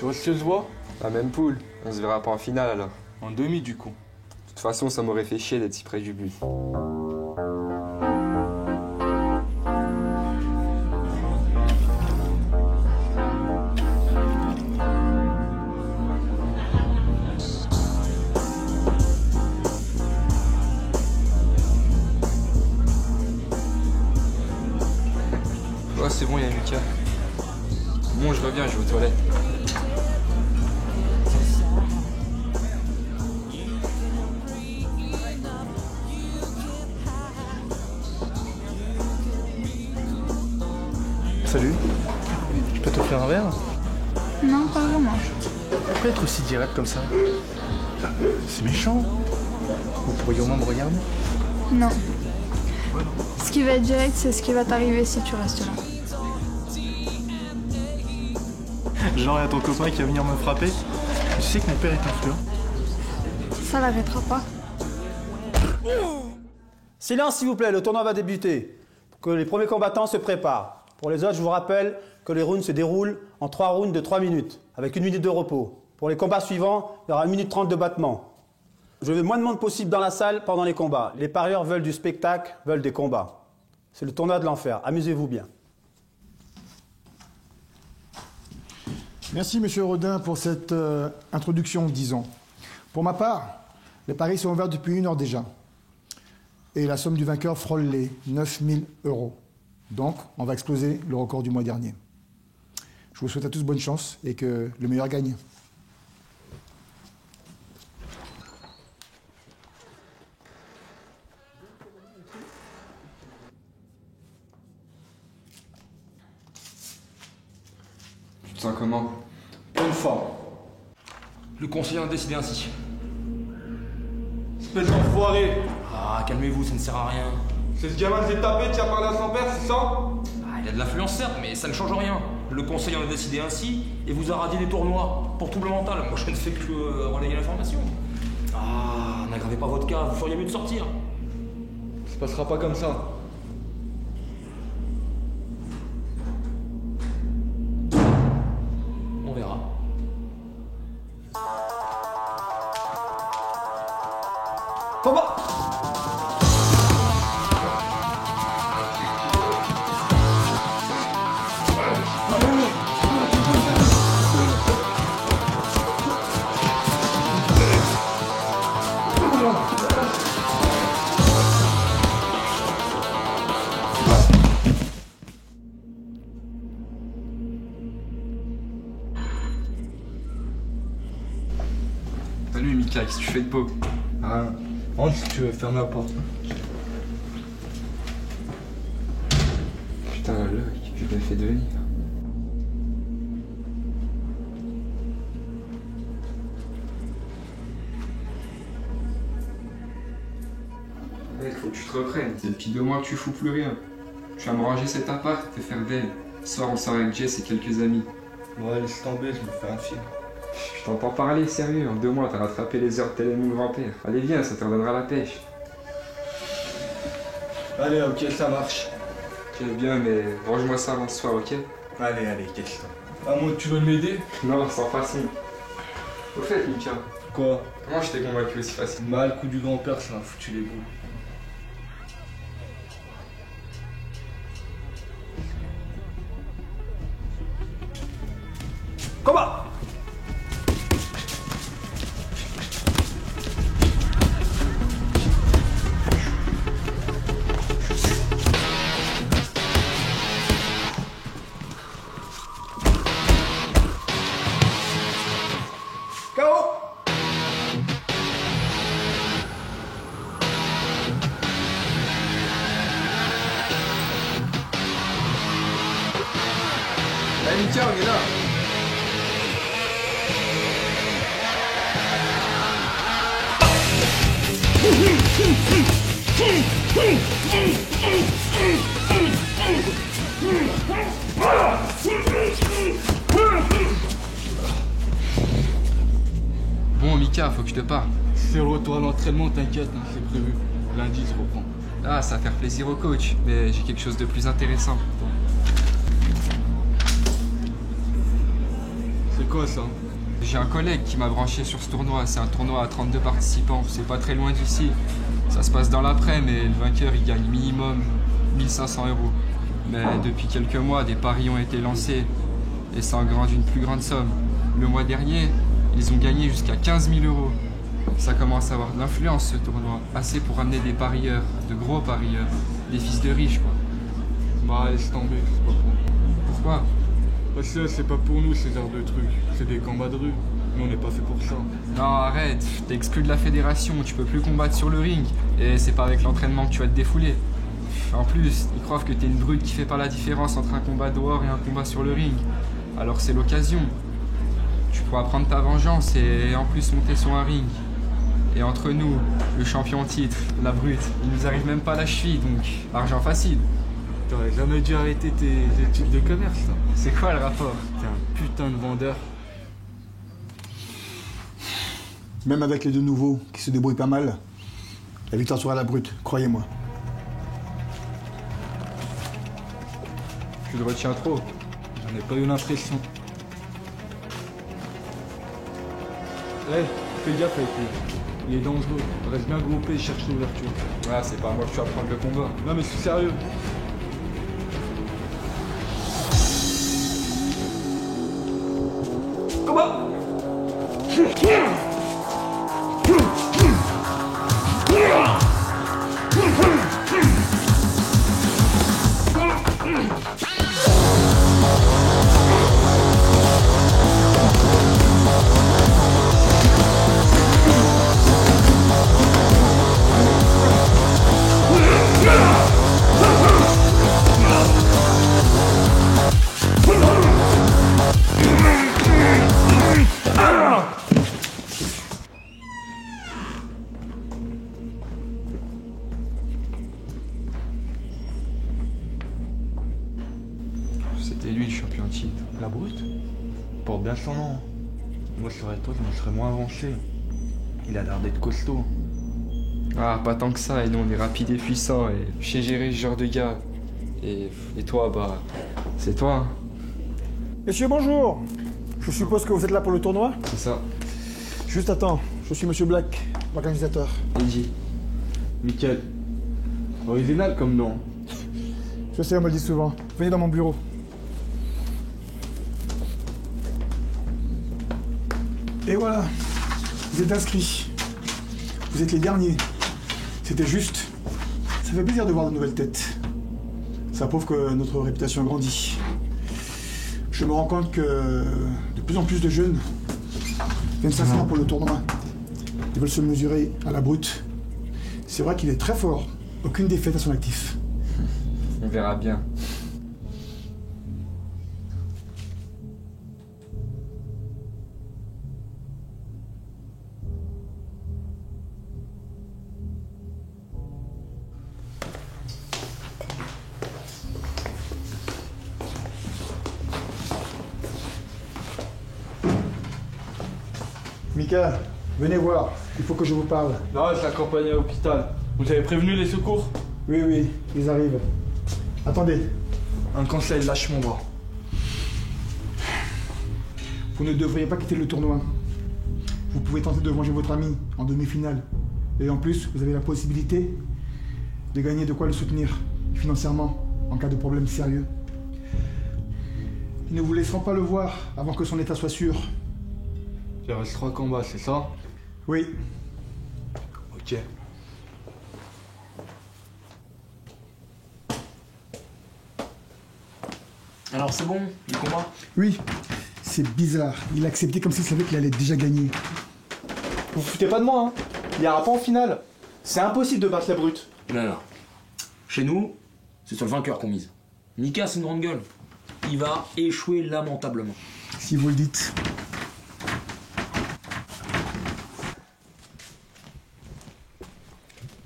Tu vois ce que je vois? La même poule. On se verra pas en finale alors. En demi du coup. De toute façon, ça m'aurait fait chier d'être si près du but. Oh, c'est bon, il y a Mika. Bon, je reviens, je vais aux toilettes. Salut. Je peux t'offrir un verre? Non, pas vraiment. Pourquoi être aussi direct comme ça? C'est méchant. Vous pourriez au moins me regarder? Non. Ce qui va être direct, c'est ce qui va t'arriver si tu restes là. Genre, il y a ton copain qui va venir me frapper. Tu sais que mon père est influent. Ça l'arrêtera pas. Silence s'il vous plaît, le tournoi va débuter. Pour que les premiers combattants se préparent. Pour les autres, je vous rappelle que les rounds se déroulent en 3 rounds de 3 minutes, avec 1 minute de repos. Pour les combats suivants, il y aura 1 minute 30 de battement. Je veux le moins de monde possible dans la salle pendant les combats. Les parieurs veulent du spectacle, veulent des combats. C'est le tournoi de l'enfer. Amusez-vous bien. Merci Monsieur Rodin pour cette introduction, disons. Pour ma part, les paris sont ouverts depuis 1 heure déjà. Et la somme du vainqueur frôle les 9 000 €. Donc, on va exploser le record du mois dernier. Je vous souhaite à tous bonne chance et que le meilleur gagne. Tu te sens comment? Bonne forme. Le conseiller en a décidé ainsi. Espèce d'enfoiré. Ah, calmez-vous, ça ne sert à rien. C'est ce gamin qui s'est tapé, qui a parlé à son père, c'est ça? Ah, il a de l'influence certes, mais ça ne change rien. Le conseiller en a décidé ainsi et vous a radié des tournois pour trouble mental. Moi, je ne fais que relayer l'information. Ah, n'aggravez pas votre cas, vous feriez mieux de sortir. Ça se passera pas comme ça. On verra. Combat! Salut Mika, qu'est-ce que tu fais de beau? Rien. Rentre si tu veux, ferme la porte. Putain, là, je l'ai fait devenir. Mec, faut que tu te reprennes. Depuis 2 mois que tu fous plus rien. Tu vas me ranger cet appart et te faire belle. Ce soir, on sort avec Jess et quelques amis. Ouais, laisse tomber, je me fais un film. Je t'entends parler, sérieux. En 2 mois, t'as rattrapé les heures de Télémoon Vampire. Allez, viens, ça te redonnera la pêche. Allez, ok, ça marche. Ok, bien, mais range-moi ça avant ce soir, ok? Allez, question. Ah, moi, tu veux m'aider? Non, sans façon. Au fait, Mika, Quoi? comment je t'ai convaincu aussi facile? Mal, coup du grand-père, ça m'a foutu les boules. Combat! KO! Allez, Mika, on est là. Bon, Mika, faut que je te parle. C'est le retour à l'entraînement, t'inquiète, hein, c'est prévu. Lundi, je reprends. Ah, ça va faire plaisir au coach, mais j'ai quelque chose de plus intéressant pour toi. C'est quoi ça? J'ai un collègue qui m'a branché sur ce tournoi. C'est un tournoi à 32 participants. C'est pas très loin d'ici. Ça se passe dans l'après, mais le vainqueur, il gagne minimum 1500 €. Mais depuis quelques mois, des paris ont été lancés et ça engrange une plus grande somme. Le mois dernier, ils ont gagné jusqu'à 15 000 €. Ça commence à avoir de l'influence, ce tournoi. Assez pour amener des parieurs, de gros parieurs, des fils de riches, quoi. Bah laisse tomber, c'est pas pour nous. Pourquoi? Parce que c'est pas pour nous ces genres de trucs. C'est des combats de rue. Nous on n'est pas fait pour ça. Non, arrête, t'es exclu de la fédération, tu peux plus combattre sur le ring. Et c'est pas avec l'entraînement que tu vas te défouler. En plus, ils croient que t'es une brute qui fait pas la différence entre un combat dehors et un combat sur le ring. Alors c'est l'occasion. Tu pourras prendre ta vengeance et en plus monter sur un ring. Et entre nous, le champion en titre, la brute, il nous arrive même pas à la cheville, donc argent facile. T'aurais jamais dû arrêter tes études de commerce, ça. C'est quoi le rapport? T'es un putain de vendeur. Même avec les deux nouveaux qui se débrouillent pas mal, la victoire sera la brute, croyez-moi. Tu le retiens trop. J'en ai pas eu l'impression. Fais gaffe avec lui. Il est dangereux. Reste bien groupé et cherche l'ouverture. Ouais, c'est pas à moi que tu vas prendre le combat. Non mais je suis sérieux. C'était lui le champion en titre. La brute porte bien son nom. Moi je serais toi, je me serais moins avancé. Il a l'air d'être costaud. Ah, pas tant que ça, et nous on est rapide et puissant, et je sais gérer ce genre de gars. Et toi, bah, c'est toi, hein. Messieurs, bonjour. Je suppose que vous êtes là pour le tournoi? C'est ça. Juste attends, je suis Monsieur Black, l'organisateur. Eddie. Nickel. Original comme nom. Je sais, on me le dit souvent. Venez dans mon bureau. Et voilà, vous êtes inscrits. Vous êtes les derniers. C'était juste. Ça fait plaisir de voir de nouvelles têtes. Ça prouve que notre réputation grandit. Je me rends compte que de plus en plus de jeunes viennent s'inscrire pour le tournoi. Ils veulent se mesurer à la brute. C'est vrai qu'il est très fort. Aucune défaite à son actif. On verra bien. Mika, venez voir. Il faut que je vous parle. Non, je l'accompagne à l'hôpital. Vous avez prévenu les secours? Oui, oui, ils arrivent. Attendez. Un conseil, lâche mon bras. Vous ne devriez pas quitter le tournoi. Vous pouvez tenter de venger votre ami en demi-finale. Et en plus, vous avez la possibilité de gagner de quoi le soutenir financièrement en cas de problème sérieux. Ils ne vous laisseront pas le voir avant que son état soit sûr. Il reste 3 combats, c'est ça? Oui. Ok. Alors c'est bon, le combat? Oui. C'est bizarre. Il a accepté comme s'il savait qu'il allait déjà gagner. Vous vous foutez pas de moi, hein. Il n'y aura pas en finale. C'est impossible de battre la brute. Non, non. Chez nous, c'est sur le vainqueur qu'on mise. Nika, c'est une grande gueule. Il va échouer lamentablement. Si vous le dites.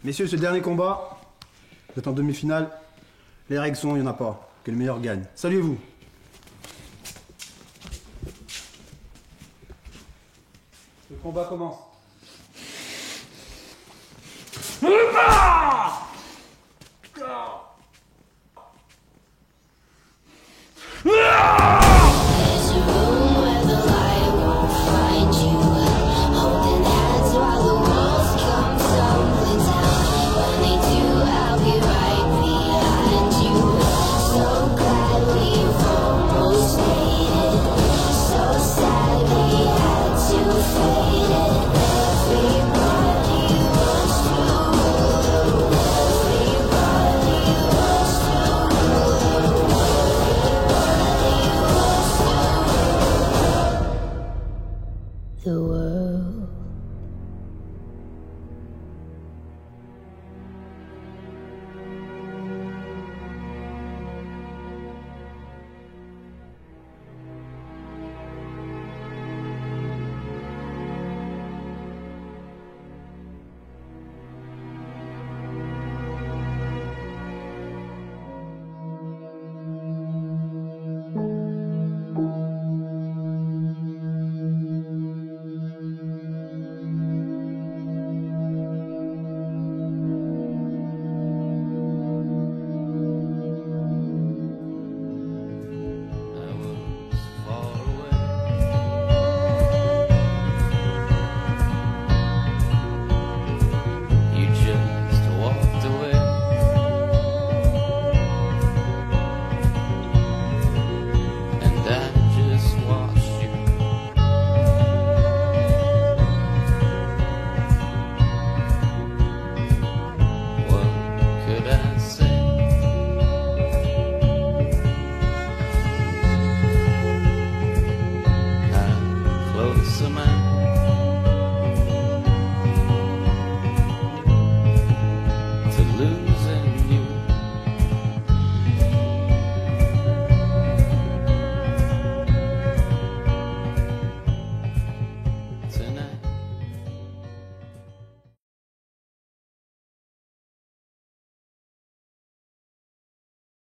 Messieurs, ce dernier combat, vous êtes en demi-finale. Les règles sont, il n'y en a pas. Que le meilleur gagne. Saluez-vous. Le combat commence.